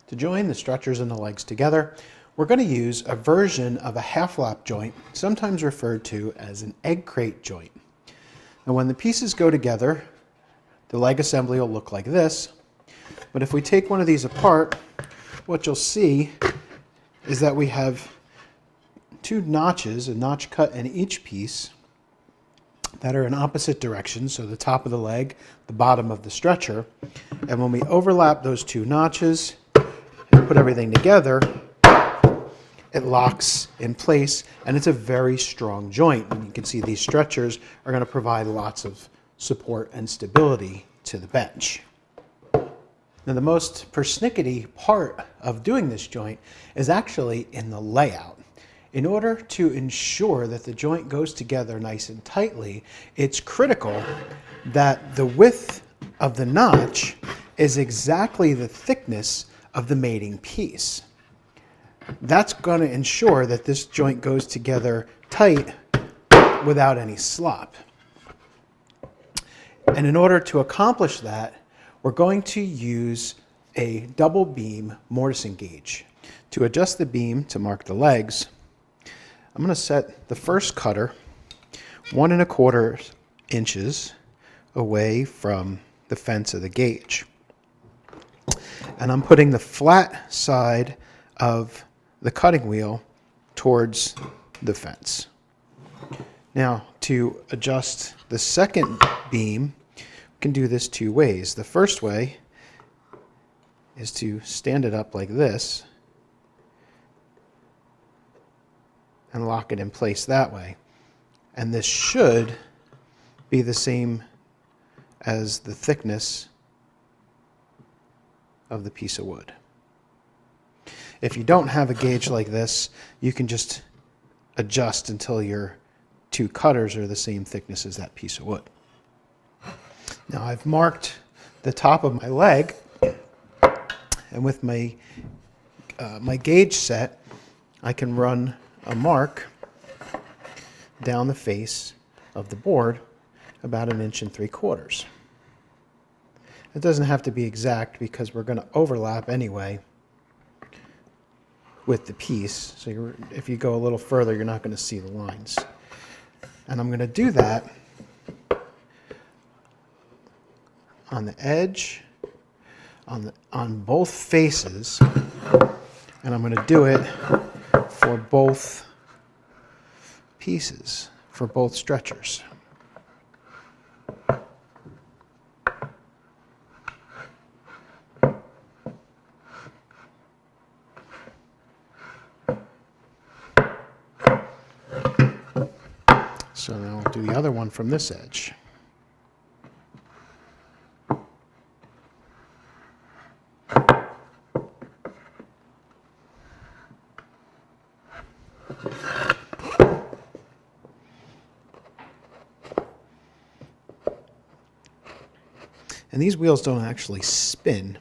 To join the stretchers and the legs together, we're going to use a version of a half-lap joint, sometimes referred to as an egg crate joint. Now when the pieces go together, the leg assembly will look like this. But if we take one of these apart, what you'll see is that we have two notches, a notch cut in each piece, that are in opposite directions, so the top of the leg, the bottom of the stretcher. And when we overlap those two notches and put everything together, it locks in place, and it's a very strong joint. And you can see these stretchers are going to provide lots of support and stability to the bench. Now the most persnickety part of doing this joint is actually in the layout. In order to ensure that the joint goes together nice and tightly, it's critical that the width of the notch is exactly the thickness of the mating piece. That's going to ensure that this joint goes together tight without any slop. And in order to accomplish that, we're going to use a double beam mortising gauge. To adjust the beam to mark the legs, I'm going to set the first cutter 1 1/4 inches away from the fence of the gauge. And I'm putting the flat side of the cutting wheel towards the fence. Now to adjust the second beam, we can do this two ways. The first way is to stand it up like this and lock it in place that way. And this should be the same as the thickness of the piece of wood. If you don't have a gauge like this, you can just adjust until your two cutters are the same thickness as that piece of wood. Now I've marked the top of my leg, and with my gauge set, I can run a mark down the face of the board about 1 3/4 inches. It doesn't have to be exact because we're going to overlap anyway with the piece. So if you go a little further, you're not going to see the lines. And I'm going to do that on the edge, on both faces, and I'm going to do it for both pieces, for both stretchers. So now I'll do the other one from this edge. And these wheels don't actually spin.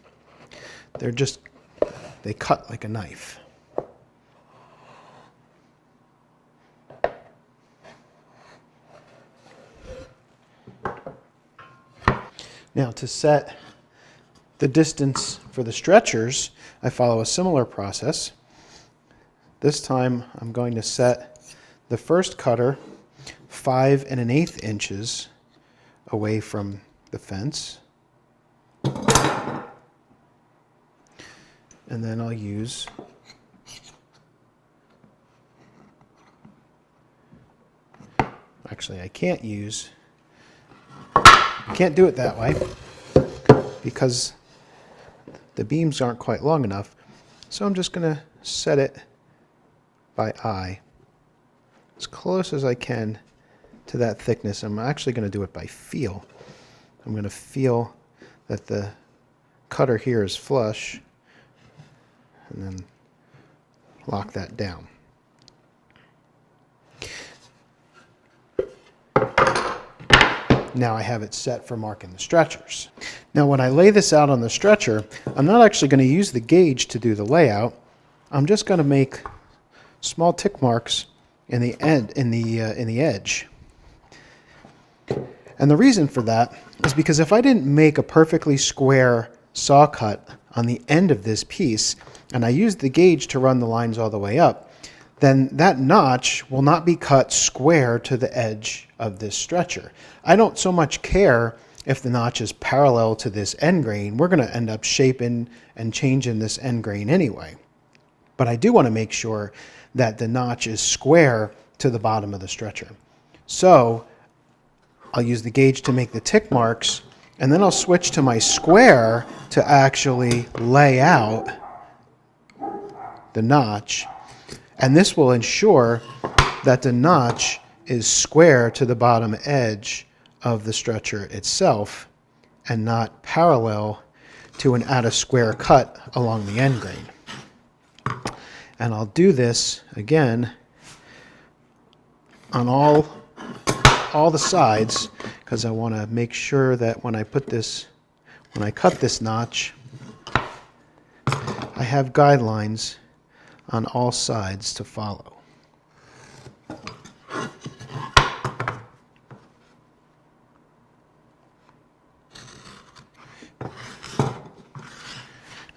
They cut like a knife. Now to set the distance for the stretchers, I follow a similar process. This time I'm going to set the first cutter 5 1/8 inches away from the fence. And then I'll use I can't do it that way because the beams aren't quite long enough. So I'm just going to set it by eye as close as I can to that thickness. I'm actually going to do it by feel. I'm going to feel that the cutter here is flush and then lock that down. Now I have it set for marking the stretchers. Now when I lay this out on the stretcher, I'm not actually going to use the gauge to do the layout. I'm just going to make small tick marks in the edge. And the reason for that is because if I didn't make a perfectly square saw cut on the end of this piece, and I use the gauge to run the lines all the way up, then that notch will not be cut square to the edge of this stretcher. I don't so much care if the notch is parallel to this end grain. We're going to end up shaping and changing this end grain anyway. But I do want to make sure that the notch is square to the bottom of the stretcher. So I'll use the gauge to make the tick marks, and then I'll switch to my square to actually lay out the notch. And this will ensure that the notch is square to the bottom edge of the stretcher itself and not parallel to an at a square cut along the end grain. And I'll do this again on all the sides, because I want to make sure that when I cut this notch, I have guidelines on all sides to follow.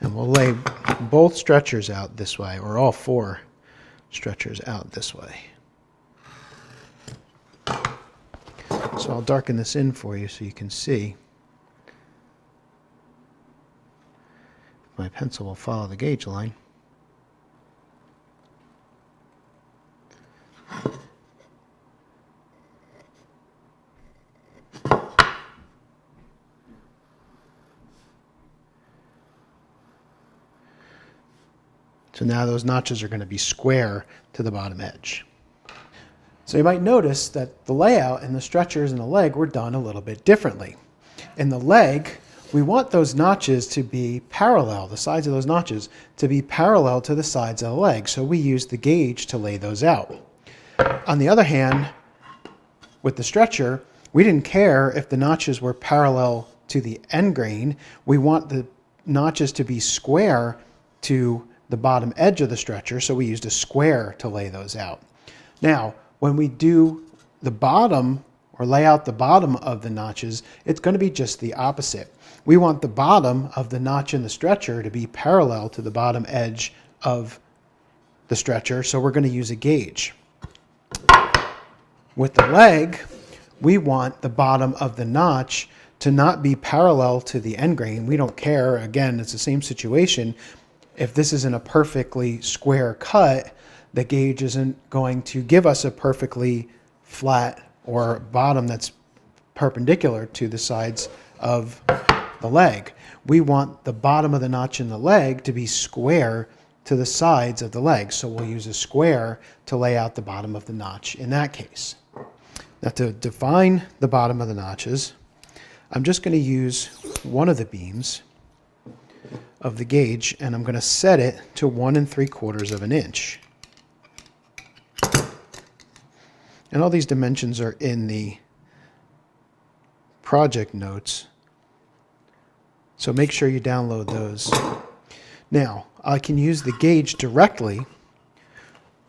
And we'll lay both stretchers out this way, or all 4 stretchers out this way. So I'll darken this in for you so you can see. My pencil will follow the gauge line. So now those notches are going to be square to the bottom edge. So you might notice that the layout and the stretchers and the leg were done a little bit differently. In the leg, we want those notches to be parallel, the sides of those notches to be parallel to the sides of the leg. So we use the gauge to lay those out. On the other hand, with the stretcher, we didn't care if the notches were parallel to the end grain. We want the notches to be square to the bottom edge of the stretcher, so we used a square to lay those out. Now, when we do the bottom or lay out the bottom of the notches, it's going to be just the opposite. We want the bottom of the notch in the stretcher to be parallel to the bottom edge of the stretcher, so we're going to use a gauge. With the leg, we want the bottom of the notch to not be parallel to the end grain. We don't care. Again, it's the same situation. If this isn't a perfectly square cut, the gauge isn't going to give us a perfectly flat or bottom that's perpendicular to the sides of the leg. We want the bottom of the notch in the leg to be square to the sides of the leg. So we'll use a square to lay out the bottom of the notch in that case. Now, to define the bottom of the notches, I'm just going to use one of the beams of the gauge, and I'm going to set it to 1 3/4 of an inch. And all these dimensions are in the project notes, so make sure you download those. Now, I can use the gauge directly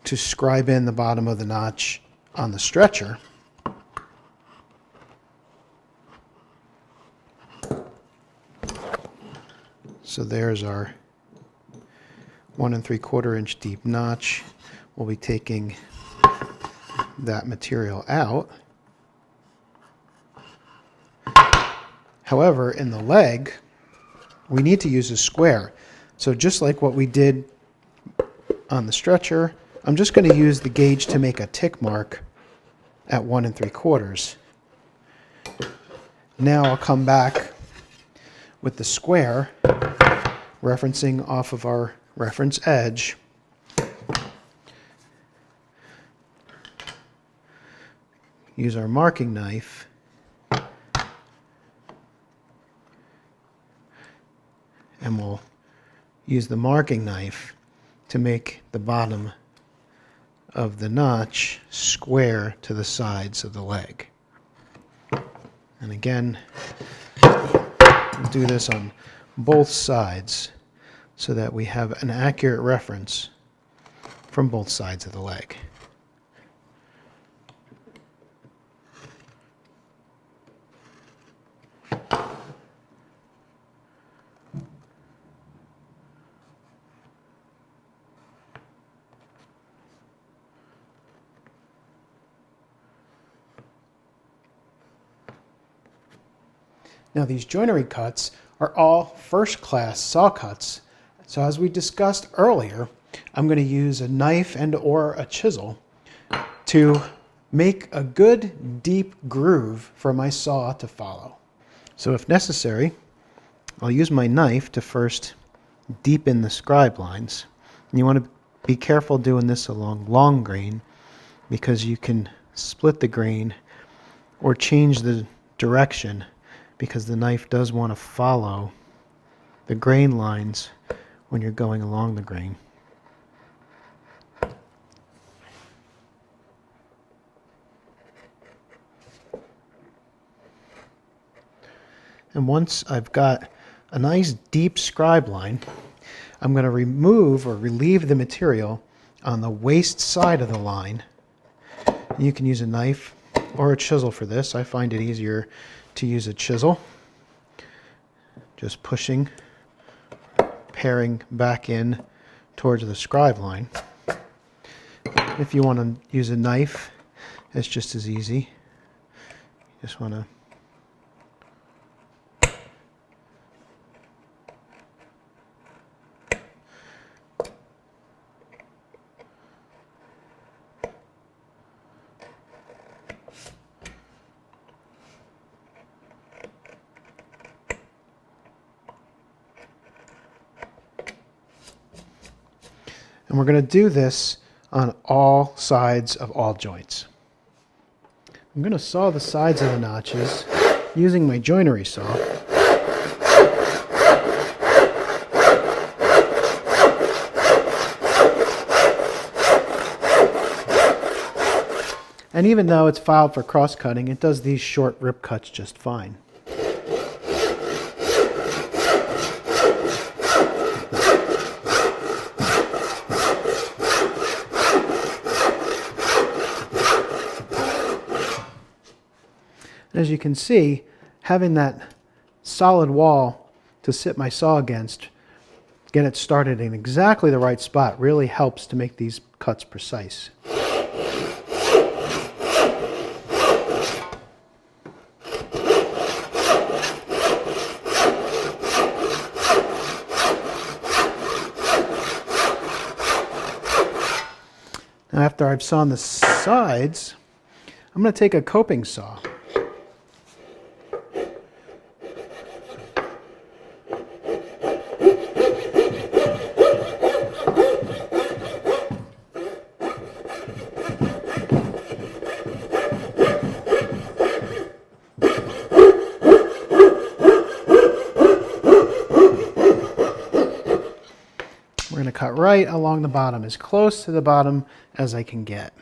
to scribe in the bottom of the notch on the stretcher. So there's our 1 3/4 inch deep notch. We'll be taking that material out. However, in the leg, we need to use a square. So just like what we did on the stretcher, I'm just going to use the gauge to make a tick mark at 1 3/4. Now I'll come back with the square, referencing off of our reference edge. Use our marking knife and we'll use the marking knife to make the bottom of the notch square to the sides of the leg. And again, we'll do this on both sides so that we have an accurate reference from both sides of the leg. Now these joinery cuts are all first-class saw cuts. So as we discussed earlier, I'm going to use a knife and or a chisel to make a good deep groove for my saw to follow. So if necessary, I'll use my knife to first deepen the scribe lines. And you want to be careful doing this along long grain because you can split the grain or change the direction because the knife does want to follow the grain lines when you're going along the grain. And once I've got a nice deep scribe line, I'm going to remove or relieve the material on the waist side of the line. You can use a knife or a chisel for this. I find it easier to use a chisel. Just pushing, paring back in towards the scribe line. If you want to use a knife, it's just as easy. You just want to and we're going to do this on all sides of all joints. I'm going to saw the sides of the notches using my joinery saw. And even though it's filed for cross-cutting, it does these short rip cuts just fine. As you can see, having that solid wall to sit my saw against, get it started in exactly the right spot, really helps to make these cuts precise. Now after I've sawn the sides, I'm going to take a coping saw. We're going to cut right along the bottom, as close to the bottom as I can get.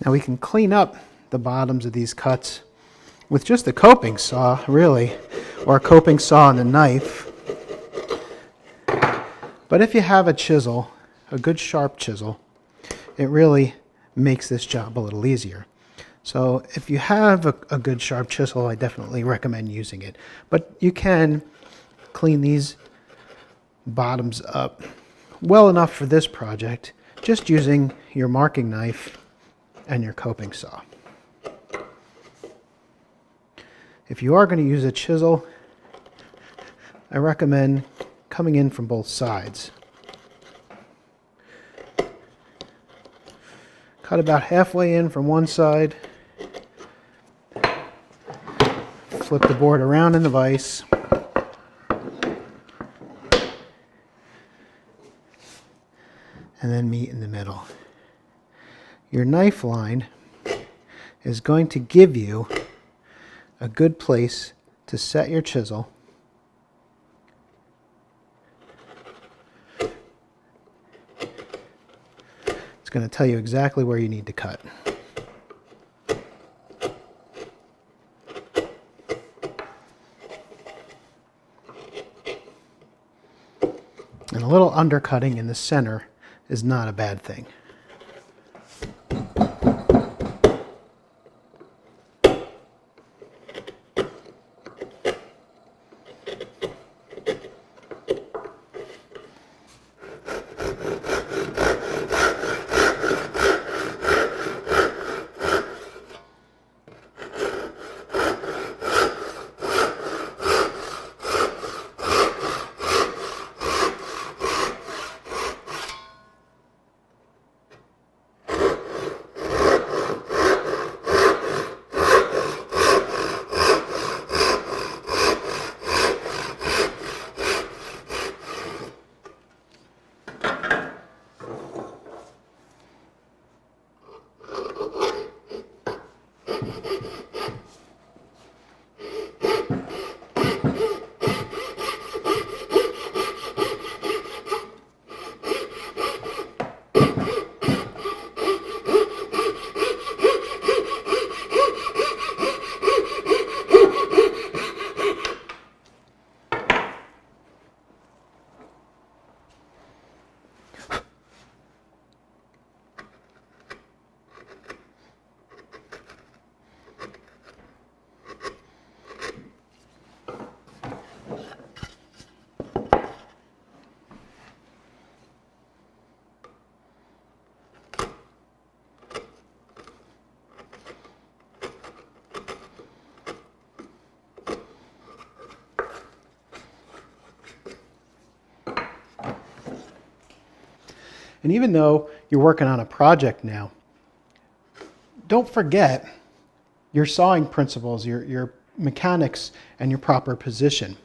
Now we can clean up the bottoms of these cuts with just a coping saw, really, or a coping saw and a knife. But if you have a chisel, a good sharp chisel, it really makes this job a little easier. So if you have a good sharp chisel, I definitely recommend using it. But you can clean these bottoms up well enough for this project just using your marking knife and your coping saw. If you are going to use a chisel, I recommend coming in from both sides. Cut about halfway in from one side, flip the board around in the vise, and then meet in the middle. Your knife line is going to give you a good place to set your chisel. It's going to tell you exactly where you need to cut. And a little undercutting in the center is not a bad thing. And even though you're working on a project now, don't forget your sawing principles, your mechanics, and your proper position.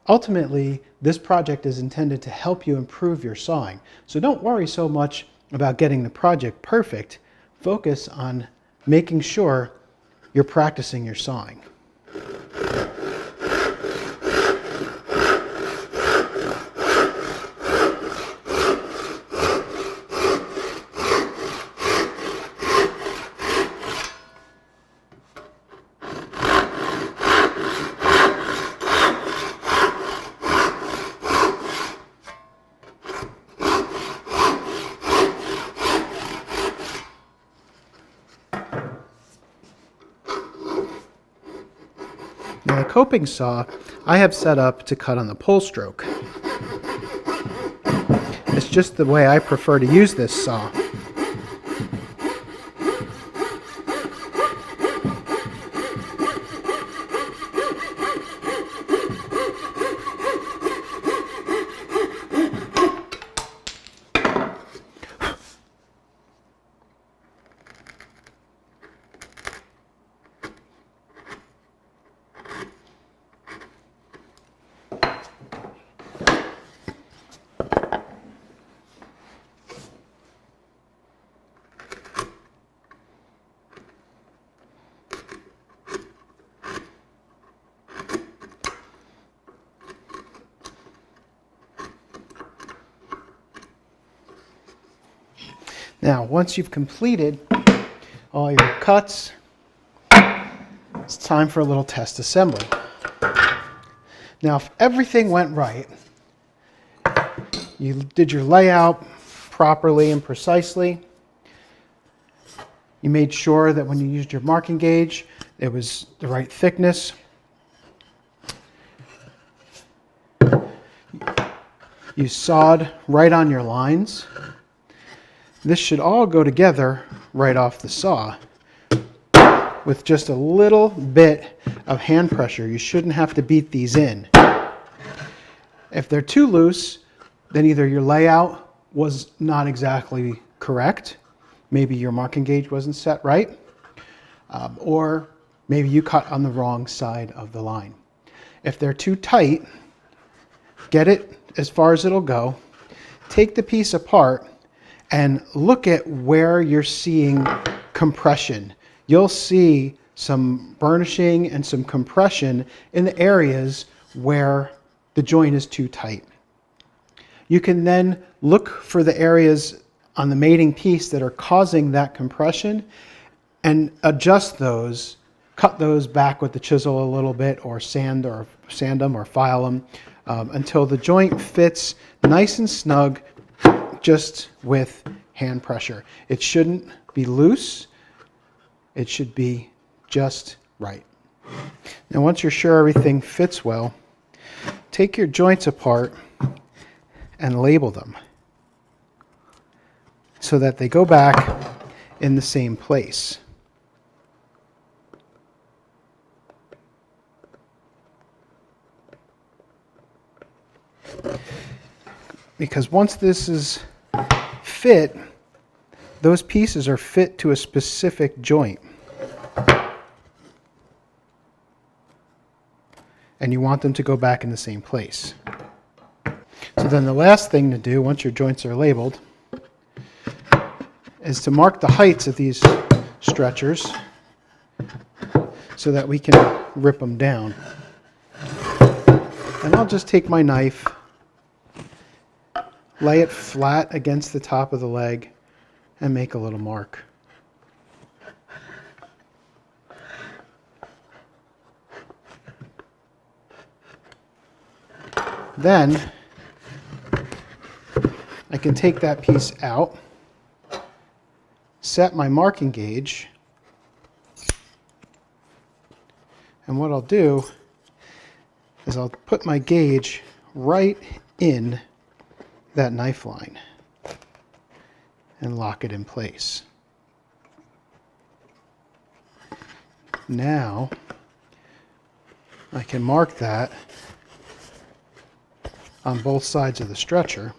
Ultimately, this project is intended to help you improve your sawing. So don't worry so much about getting the project perfect. Focus on making sure you're practicing your sawing. Now the coping saw I have set up to cut on the pull stroke. It's just the way I prefer to use this saw. Now, once you've completed all your cuts, it's time for a little test assembly. Now, if everything went right, you did your layout properly and precisely, you made sure that when you used your marking gauge, it was the right thickness, you sawed right on your lines. This should all go together right off the saw with just a little bit of hand pressure. You shouldn't have to beat these in. If they're too loose, then either your layout was not exactly correct, maybe your marking gauge wasn't set right, or maybe you cut on the wrong side of the line. If they're too tight, get it as far as it'll go, take the piece apart, and look at where you're seeing compression. You'll see some burnishing and some compression in the areas where the joint is too tight. You can then look for the areas on the mating piece that are causing that compression and adjust those cut those back with the chisel a little bit, or sand them or file them until the joint fits nice and snug, just with hand pressure. It shouldn't be loose. It should be just right. Now, once you're sure everything fits well, take your joints apart and label them so that they go back in the same place. Because once this is fit, those pieces are fit to a specific joint. And you want them to go back in the same place. So then the last thing to do, once your joints are labeled, is to mark the heights of these stretchers so that we can rip them down. And I'll just take my knife, lay it flat against the top of the leg, and make a little mark. Then I can take that piece out, set my marking gauge, and what I'll do is I'll put my gauge right in that knife line and lock it in place. Now I can mark that on both sides of the stretcher.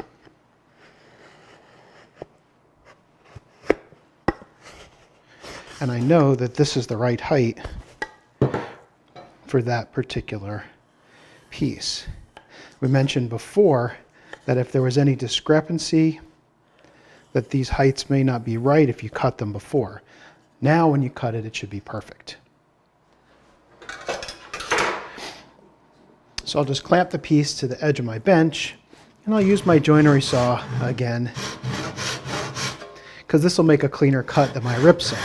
And I know that this is the right height for that particular piece. We mentioned before that if there was any discrepancy, that these heights may not be right if you cut them before. Now when you cut it, it should be perfect. So I'll just clamp the piece to the edge of my bench, and I'll use my joinery saw again, because this will make a cleaner cut than my rip saw.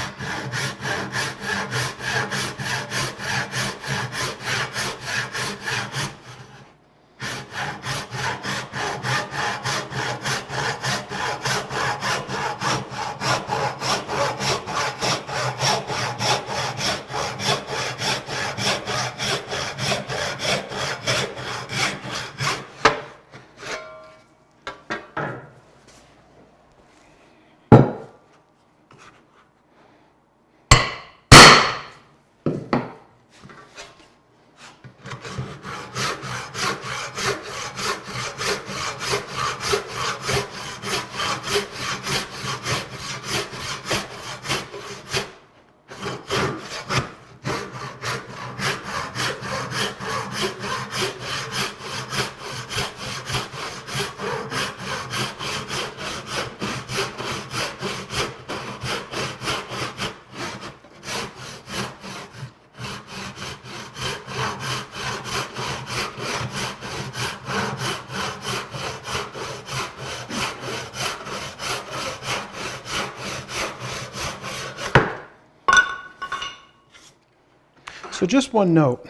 So just one note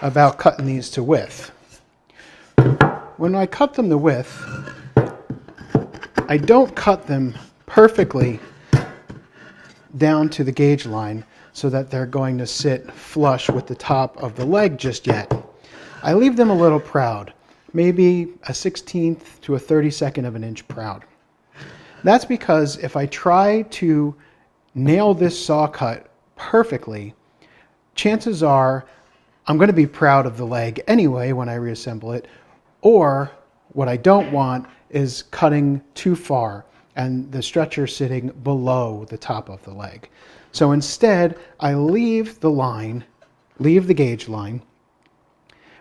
about cutting these to width. When I cut them to width, I don't cut them perfectly down to the gauge line so that they're going to sit flush with the top of the leg just yet. I leave them a little proud, maybe a 1/16th to a 32nd of an inch proud. That's because if I try to nail this saw cut perfectly, chances are I'm going to be proud of the leg anyway when I reassemble it, or what I don't want is cutting too far and the stretcher sitting below the top of the leg. So instead, I leave the gauge line,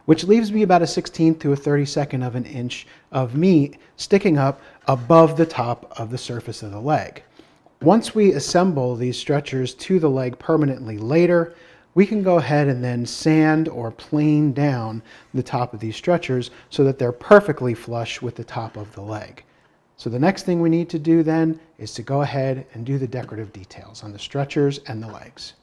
which leaves me about a 1/16th to a 32nd of an inch of meat sticking up above the top of the surface of the leg. Once we assemble these stretchers to the leg permanently later, we can go ahead and then sand or plane down the top of these stretchers so that they're perfectly flush with the top of the leg. So the next thing we need to do then is to go ahead and do the decorative details on the stretchers and the legs.